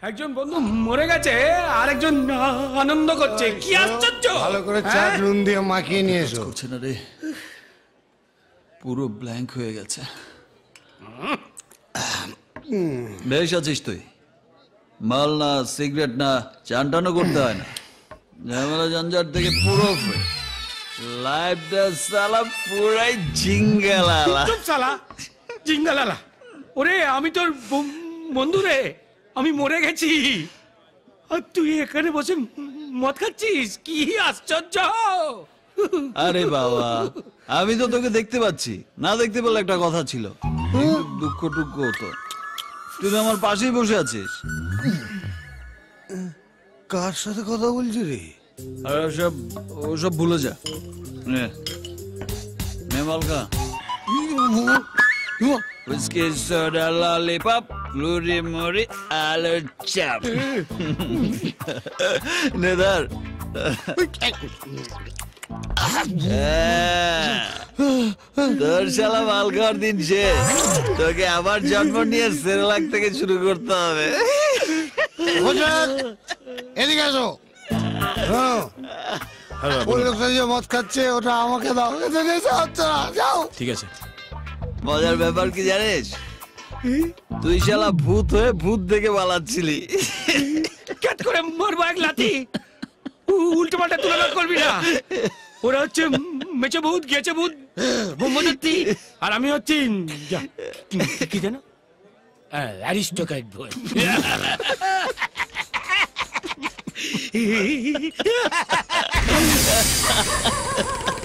একজন বন্ধু মরে গেছে আর একজন আনন্দ করছে। কি আশ্চর্য! ভালো করে চা নুন দিয়ে মাখিয়ে নিয়ে এসো। করছে না রে, পুরো ব্ল্যাঙ্ক হয়ে গেছে। বেশ আছিস তুই? মাল না, সিগারেট না, চান টানও করতে হয় না, ঝামেলা ঝঞ্ঝাট থেকে পুরো ফ্রি। লাইফটা সালা পুরাই জিঙ্গালালা। চুপ সালা, জিঙ্গালালা। ওরে আমি তোর বন্ধু রে, আমি মরে গেছি আর তুই এখানে বসে মদ খাচ্ছিস। কি আশ্চর্য! আরে বাবা, আমি তো তোকে দেখতে পাচ্ছি, না দেখতে পেলে একটা কথা ছিল, দুঃখ টুক্ষ হতো। তুই তো আমার পাশেই বসে আছিস। কার সাথে কথা বলছি রে? আর ওসব ভুলে যা। মালকা উসকে সোডা ললিপপ মুড়ি মুড়ি আলুর চাপ নেদার। তোর শালা মাল খাওয়ার দিন শেষ, তোকে আবার জন্ম নিয়ে সেরেলাক থেকে শুরু করতে হবে। এদিকে আসো। ওই লোকটা যে মদ খাচ্ছে ওটা আমাকে দাও। যাও। ঠিক আছে। মজার ব্যাপার কি জানিস, তুই শালা ভূত হয়ে ভূত দেখে পালাচ্ছিলি। ক্যাট করে মারবো এক লাথি। উল্টো পাল্টা তুলনা করবি না। ওরা হচ্ছে মেচে ভূত, গেছে ভূত, ব্রহ্মদত্তি, আর আমি হচ্ছি কি জানো, অ্যারিস্টোক্র্যাট ভূত।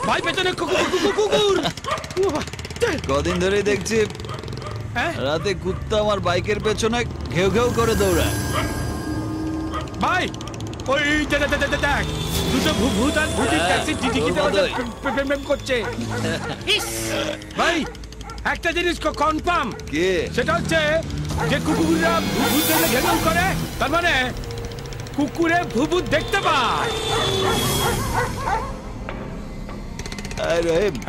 ভাই পেছনে কুকুর। কদিন ধরেই দেখছি রাতে কুত্তা আমার বাইকের পেছনে ঘেউ ঘেউ করে দৌড়ায়। ভাই ওই দেখ, দুটো ভূত আর ভূতির ট্যাক্সি টিকিটে প্রেম করছে। ভাই একটা জিনিস কনফার্ম, কে? সেটা হচ্ছে যে কুকুররা ভূত দেখলে ঘেউ ঘেউ করে, তার মানে কুকুরে ভূত দেখতে পায়।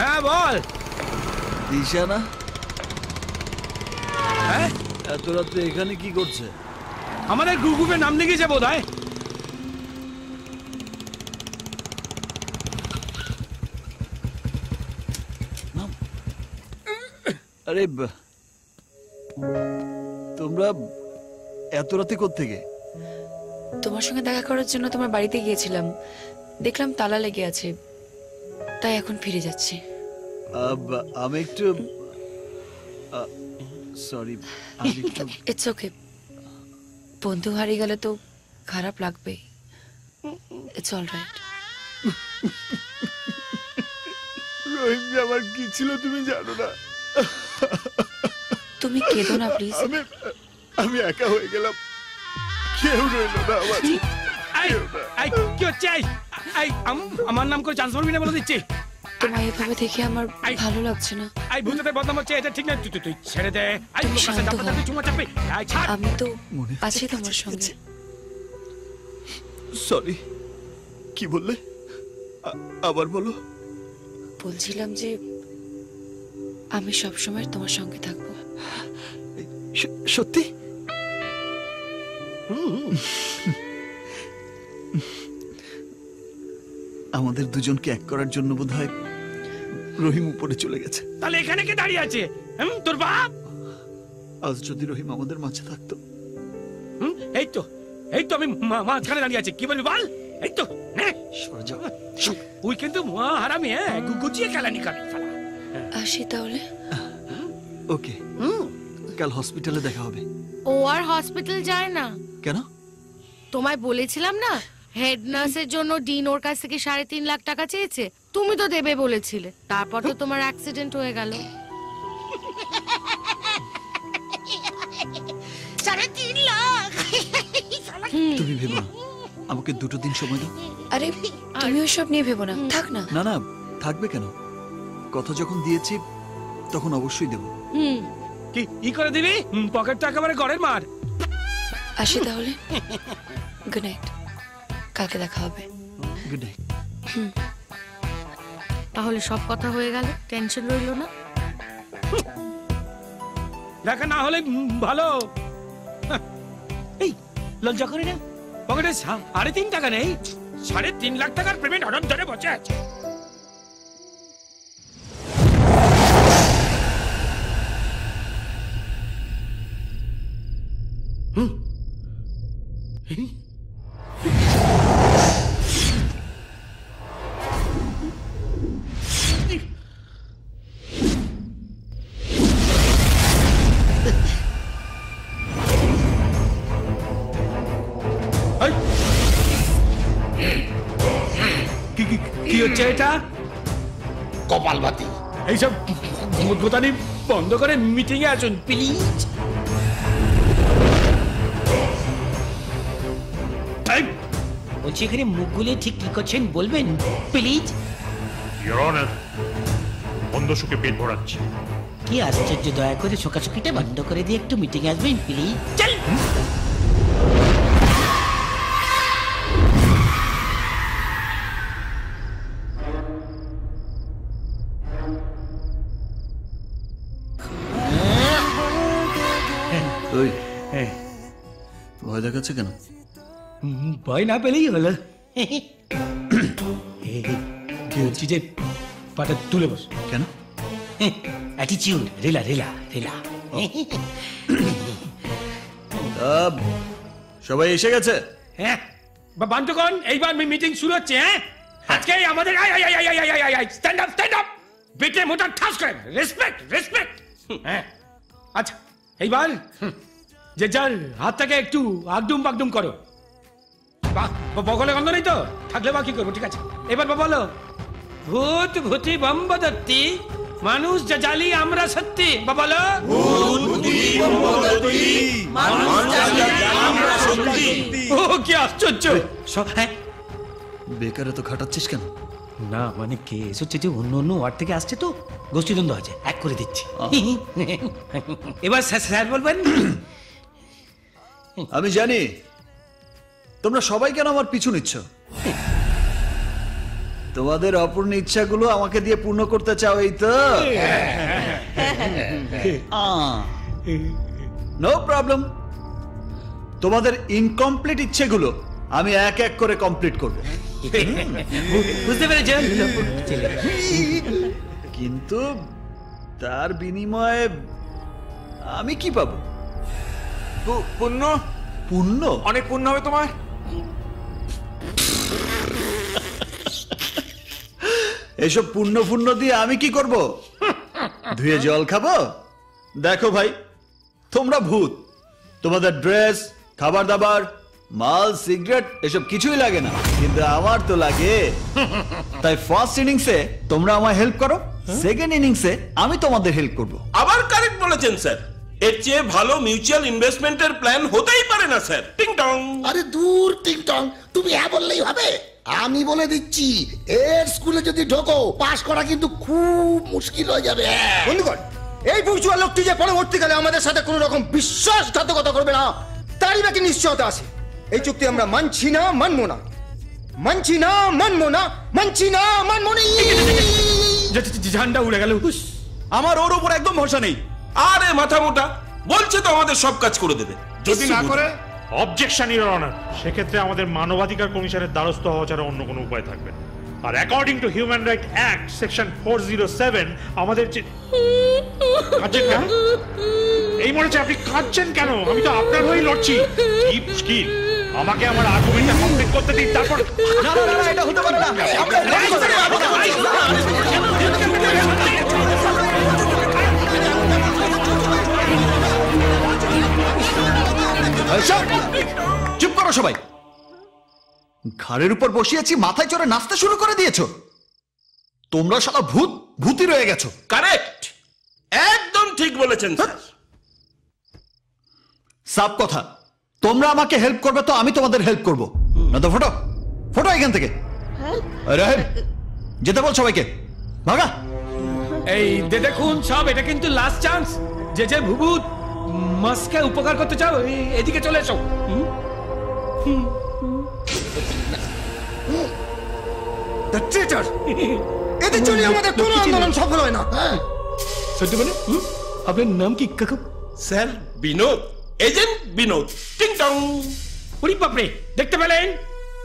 হ্যাঁ বল। দিশা না হ্যাঁ, এত রাত্রে এখানে কি করছে? আমাদের গ্রুপে নাম লিখেছে বোধ হয়। আরে তোমরা এত রাতে কোত্থেকে? তোমার সঙ্গে দেখা করার জন্য তোমার বাড়িতে গিয়েছিলাম, দেখলাম তালা লেগে আছে, তাই এখন ফিরে যাচ্ছি। আমি একটু সরি। ইটস ওকে, বন্ধু হারিয়ে গেলে তো খারাপ লাগবেই। It's alright. রহিম যে আমার কি ছিল তুমি জানো না। তুমি কেঁদো না প্লিজ। আমি একা হয়ে গেলাম, কেউ রইল না আমার। কি হচ্ছে? আমার নাম করে চান্স পারবি না বলে দিচ্ছি। তোমায় এভাবে দেখে আমার ভালো লাগছে না। ভূতের বদনাম হচ্ছে, এটা ঠিক না। তুই ছেড়ে দে। আমি তো আছি তোমার সঙ্গে। সরি। কি বললে? আবার বলো। বলছিলাম যে আমি সবসময় তোমার সঙ্গে থাকবো। সত্যি? আমাদের দুজনকে এক করার জন্য বোধহয় রহিম উপরে চলে গেছে। তাহলে এখানে কে দাঁড়িয়ে আছে? তোর বাপ? আজ যদি রহিম আমাদের মাঝে থাকতো। এই তো আমি মাঝখানে দাঁড়িয়ে আছি। কি বলবি বল? এই তো ওই কিন্তু হারামি। গুছিয়ে খেলানি করে। আসি তাহলে। ওকে, কাল হসপিটালে দেখা হবে। ও আর হসপিটাল যায় না। কেন? তোমায় বলেছিলাম না, হেড নার্সের জন্য ডিন ওর কাছ থেকে 3.5 লাখ টাকা চেয়েছে। তুমি তো দেবে বলেছিলে, তারপর তো তোমার অ্যাক্সিডেন্ট হয়ে গেল। 3.5 লাখ। তুমি ভেবো না, আমাকে 2 দিন সময় দাও। আরে তুমি ওসব নিয়ে ভেবো না, থাক না। না না, থাকবে কেন? কথা যখন দিয়েছি তখন অবশ্যই দেব। কি করে দিবি? পকেটটা একেবারে ঘরের মার। আসি তাহলে। গুড নাইট, কালকে দেখা হবে। Good night. তাহলে সব কথা হয়ে গেল, টেনশন রইল না। দেখা না হলে ভালো। এই লজ্জা করে না? পকেটে 3.5 টাকা নেই, 3.5 লাখ টাকার পেমেন্ট অর্ডার ধরে বসে আছে। কি হচ্ছে এটা? কপালবাতি। এইসব মুদ্গতানি বন্ধ করে মিটিং এ আসুন প্লিজ। বলছি এখানে মুখগুলি ঠিক কি করছেন বলবেন প্লিজ? ইওর অনার, বন্ধ সুখে পেট ভরাচ্ছি। কি আশ্চর্য, দয়া করে শোকাশুকিটা বন্ধ করে দিয়ে একটু মিটিং আসবেন প্লিজ। চল। ওই ভয় দেখাচ্ছে কেন? ভয় না পেলেই হলো। বলছি যে পাটা তুলে বস। কেন? অ্যাটিটিউড, রেলা রেলা রেলা। সবাই এসে গেছে? হ্যাঁ বান্ধবগণ, এইবার মিটিং শুরু হচ্ছে। হ্যাঁ, আজকে আমাদের স্ট্যান্ড আপ, স্ট্যান্ড আপ, বেটে মোটা ঠাস করে রেসপেক্ট, রেসপেক্ট। হ্যাঁ, আচ্ছা এইবার যে যার হাতটাকে একটু আগডুম বাগডুম করো। বগলে গন্ধ নেই তো? থাকলে বা কি করবো? ঠিক আছে, এবার বলো, ভূত ভূতি বম্বদত্তি, মানুষ যা জালি আমরা সত্যি। বলো, ও কি আশ্চর্য! হ্যাঁ, বেকারে তো খাটাচ্ছিস কেন? না মানে কেস হচ্ছে যে অন্য অন্য ওয়ার্ড থেকে আসছে তো, গোষ্ঠীদ্বন্দ্ব আছে, এক করে দিচ্ছি। এবার স্যার বলবেন। আমি জানি তোমরা সবাই কেন আমার পিছু নিচ্ছ। তোমাদের অপূর্ণ ইচ্ছাগুলো আমাকে দিয়ে পূর্ণ করতে চাও, এই তো? নো প্রবলেম, তোমাদের ইনকমপ্লিট ইচ্ছেগুলো আমি এক এক করে কমপ্লিট করব। বুঝতে পেরেছেন? কিন্তু তার বিনিময়ে আমি কি পাবো? পুণ্য, পুণ্য? অনেক পুণ্য হবে তোমার। এসব পুণ্য পুণ্য দিয়ে আমি কি করব? ধুয়ে জল খাবো? দেখো ভাই, তোমরা ভূত, তোমাদের ড্রেস, খাবার দাবার, মাল, সিগারেট এসব কিছুই লাগে না, কিন্তু আমার তো লাগে। তাই ফার্স্ট ইনিংসে তোমরা আমায় হেল্প করো, সেকেন্ড ইনিংসে আমি তোমাদের হেল্প করব। আবার কারেক্ট বলেছেন স্যার, এর চেয়ে ভালো মিউচুয়াল ইনভেস্টমেন্টের প্ল্যান হতেই পারে না স্যার। টিং টং। আরে দূর টিং টং, তুমি হ্যাঁ বললেই হবে। আমি বলে দিচ্ছি, এর স্কুলে যদি ঢোকো, পাশ করা কিন্তু খুব মুশকিল হয়ে যাবে। বন্ধুগণ, এই বুঝুয়া লোকটি যে পরবর্তীকালে আমাদের সাথে কোনো রকম বিশ্বাসঘাতকতা করবে না, তারই নাকি নিশ্চয়তা আছে। এই চুক্তি আমরা মানছি না, মানবো না, মানছি না, মানবো না, মানছি না, মানবো না। ঝান্ডা উড়ে গেল। আমার ওর উপর একদম ভরসা নেই। আরে মাথা মোটা, বলছে তো আমাদের সব কাজ করে দেবে। যদি না করে, অবজেকশন ইওর অনার, সেক্ষেত্রে আমাদের মানবাধিকার কমিশনের দ্বারস্থ হওয়া ছাড়া অন্য কোনো উপায় থাকবে না। আর according to human right act section 407 আমাদের যে কাঁদছেন কেন? এই মনে হচ্ছে আপনি কাঁদছেন কেন? আমি তো আপনার হয়েই লড়ছি। কি মুশকিল, আমাকে আমার আর্গুমেন্টটা কমপ্লিট করতে দিন, তারপর। না না না, এটা হতে পারে না। চুপ করো সবাই। ঘাড়ের উপর বসিয়েছি, মাথায় চড়ে নাচতে শুরু করে দিয়েছো। তোমরা শালা ভূত ভূতি রয়ে গেছো। কারেক্ট, একদম ঠিক বলেছেন স্যার। সাফ কথা, তোমরা আমাকে হেল্প করবে তো আমি তোমাদের হেল্প করব না। তো ফটো ফটো এখান থেকে। রাহেব, যেতে বল সবাইকে, ভাগা। এই দেখুন সব, এটা কিন্তু লাস্ট চান্স। যে যে ভূত মাসকে উপকার করতে চাও, এদিকে চলে এসো। দ্য ট্রেটার, এদের জন্য আমাদের কোনো আন্দোলন সফল হয় না। সত্যি বলে, আপনার নাম কি কাকু? Sir Vinod, agent Vinod. টিং টং। উরি বাপরে, দেখতে পেলেন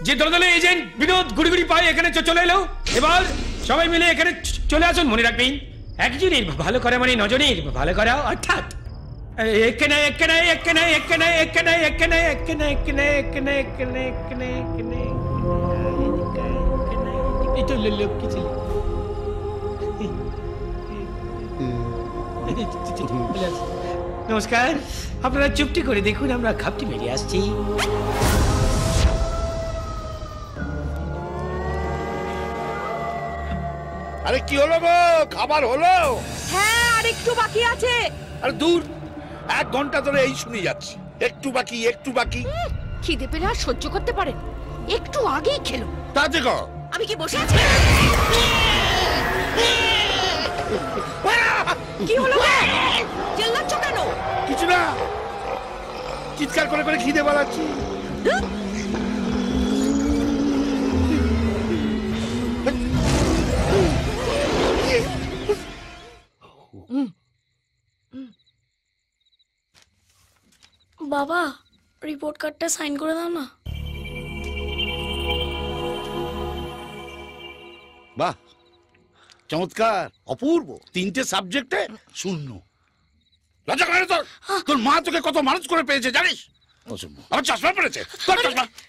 যে দলে দলে এজেন্ট বিনোদ গুড়ি গুড়ি পায়ে এখানে চলে এলো। এবার সবাই মিলে এখানে চলে আসুন। মনে রাখবেন, একজনের ভালো করা মানে নজনের ভালো করা, অর্থাৎ এখানে এখানে এখানে এখানে এখানে এখানে এখানে এখানে এখানে এখানে এখানে এখানে এই তো লক্ষ্মী ছিল। নমস্কার, আপনারা চুপটি করে দেখুন, আমরা খাপটি বেরিয়ে আসছি। আরে কি হলো গো, খাবার হলো? হ্যাঁ, আর একটু বাকি আছে। আরে দূর, 1 ঘন্টা ধরে এই শুনে যাচ্ছি, একটু বাকি একটু বাকি। খিদে পেলে আর সহ্য করতে পারেন, একটু আগেই খেলো। তা দেখো, আমি কি বসে আছি? কি হলো? চেল্লাচ্ছ কেন? কিছু না, চিৎকার করে করে খিদে বাড়াচ্ছি। বাবা, রিপোর্ট কার্ডটা সাইন করে দাও না। বাহ, চমৎকার, অপূর্ব। 3টে সাবজেক্টে 0। লজ্জা করে না তোর? তোর মা তোকে কত মানুষ করে পেয়েছে জানিস? আমার চশমা পড়েছে,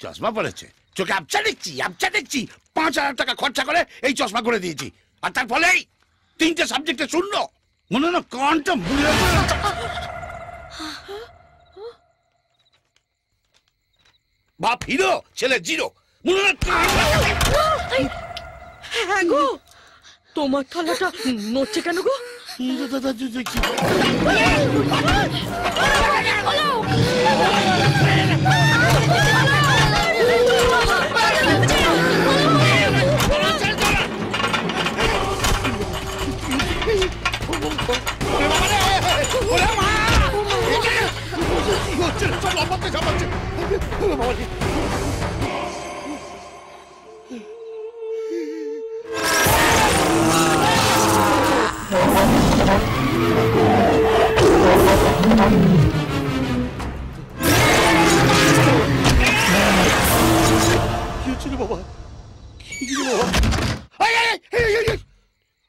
চশমা পড়েছে, চোখে আবছা দেখছি, 5,000 টাকা খরচা করে এই চশমা করে দিয়েছি, আর তার ফলেই 3টে সাবজেক্টে 0। মনে না কানটা মুড়ে বাপ হিরো, ছেলে জিরো। মনে না হ্যাঁ গো, তোমার থালাটা নড়ছে কেন গো?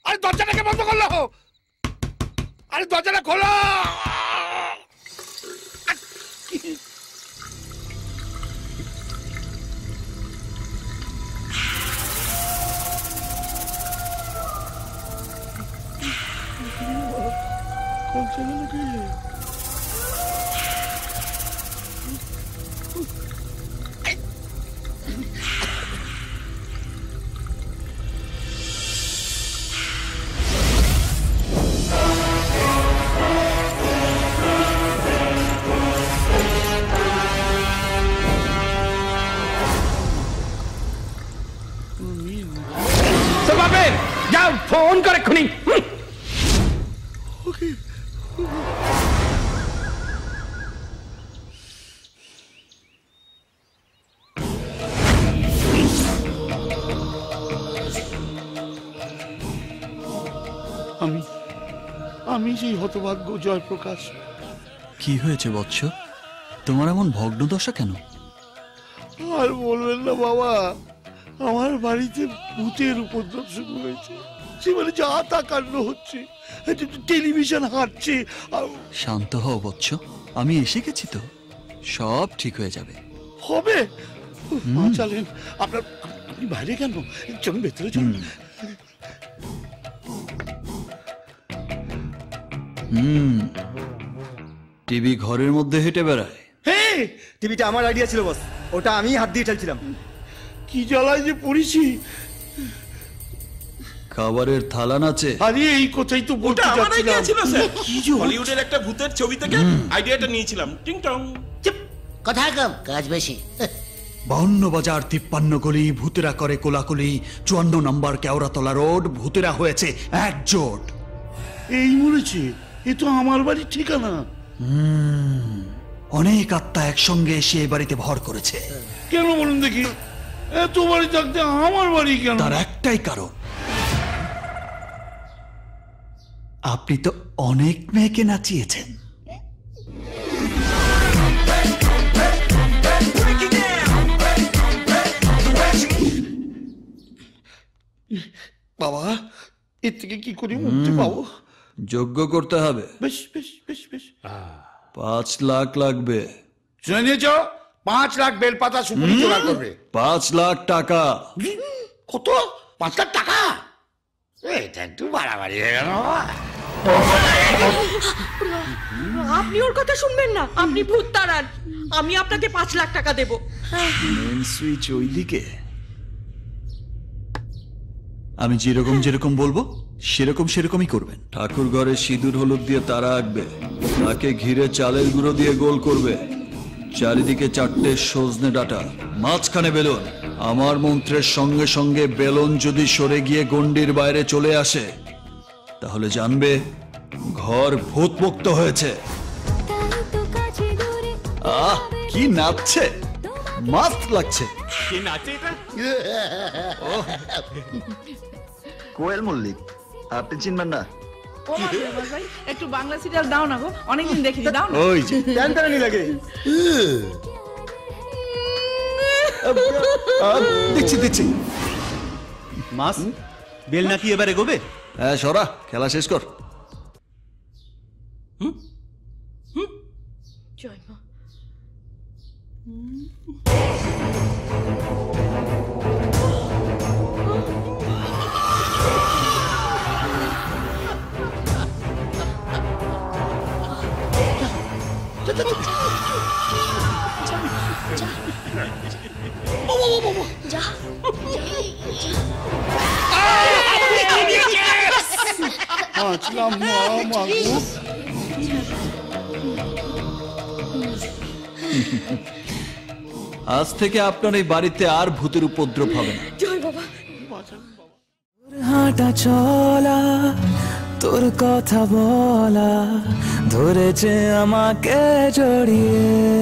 আরে দরজাটাকে বন্ধ করলো, আরে দরজাটা খোলো। যাও ফোন করে খুনি। আমি সেই হতভাগ্য জয়প্রকাশ। কি হয়েছে বৎস, তোমার এমন ভগ্নদশা কেন? আর বলবেন না বাবা, আমার বাড়িতে ভূতের উপদ্রব শুরু হয়েছে। সেখানে যা তা কাণ্ড হচ্ছে, টেলিভিশন হাঁটছে। শান্ত হও বৎস, আমি এসে গেছি তো, সব ঠিক হয়ে যাবে। হবে? চলেন, আপনি বাইরে কেন? চলুন ভেতরে চলুন। টিভি ঘরের মধ্যে হেঁটে বেড়ায়। হ্যাঁ, টিভিটা আমার আইডিয়া ছিল বস, ওটা আমি হাত দিয়ে ঠেলছিলাম। কি জ্বালায় যে পড়েছি। খাবারের থালা নাচে। আরে এই কথাই তো বলতে যাচ্ছিলাম। হলিউডের একটা ভূতের ছবি থেকে আইডিয়াটা নিয়েছিলাম। টিং টং। কথা কম, কাজ বেশি। 52 বাজার 53 গলি, ভূতেরা করে কোলাকুলি। 54 নম্বর কেওড়াতলা রোড, ভূতেরা হয়েছে একজোট। এই মরেছে, এ তো আমার বাড়ির ঠিকানা। অনেক আত্মা একসঙ্গে এসে এই বাড়িতে ভর করেছে। কেন বলুন দেখি, এত বাড়ি থাকতে আমার বাড়ি কেন? তার একটাই কারণ, আপনি তো অনেক মেয়েকে নাচিয়েছেন। বাবা এর থেকে কি করে মুক্তি পাবো? যোগ্য করতে হবে। বেশ বেশ বেশ বেশ 5 লাখ লাগবে। শুনে নিয়েছ? 5 লাখ বেলপাতা সুপুরি জোগাড় করবে। 5 লাখ টাকা। কত? 5 লাখ টাকা? এটা একটু বাড়াবাড়ি হয়ে গেল। আপনি ওর কথা শুনবেন না, আপনি ভূত তাড়ান। আমি আপনাকে 5 লাখ টাকা দেব। মেন সুইচ ওইদিকে। আমি যেরকম বলবো সেরকমই করবেন। ঠাকুর ঘরে সিঁদুর হলুদ দিয়ে তারা আঁকবে, তাকে ঘিরে চালের গুঁড়ো দিয়ে গোল করবে, চারিদিকে 4টে সজনে ডাঁটা, মাঝখানে বেলুন। আমার মন্ত্রের সঙ্গে সঙ্গে বেলুন যদি সরে গিয়ে গন্ডির বাইরে চলে আসে তাহলে জানবে ঘর ভূত মুক্ত হয়েছে। আহ কি নাচছে, মাস্ত লাগছে। কে নাচে এটা? কোয়েল মল্লিক, আপনি চিনবেন না? একটু বাংলা সিরিয়াল দাও না গো, অনেকদিন দেখিনি, দাও না। ওই যে টানটানি লাগে। দিচ্ছি। মাস বেল নাকি এবারে গোবে? হ্যাঁ সরা, খেলা শেষ কর। জয় মা। আজ থেকে আপনার এই বাড়িতে আর ভূতের উপদ্রব হবে না। জয় বাবা। হাঁটা চলা, তোর কথা বলা, ধরেছে আমাকে জড়িয়ে।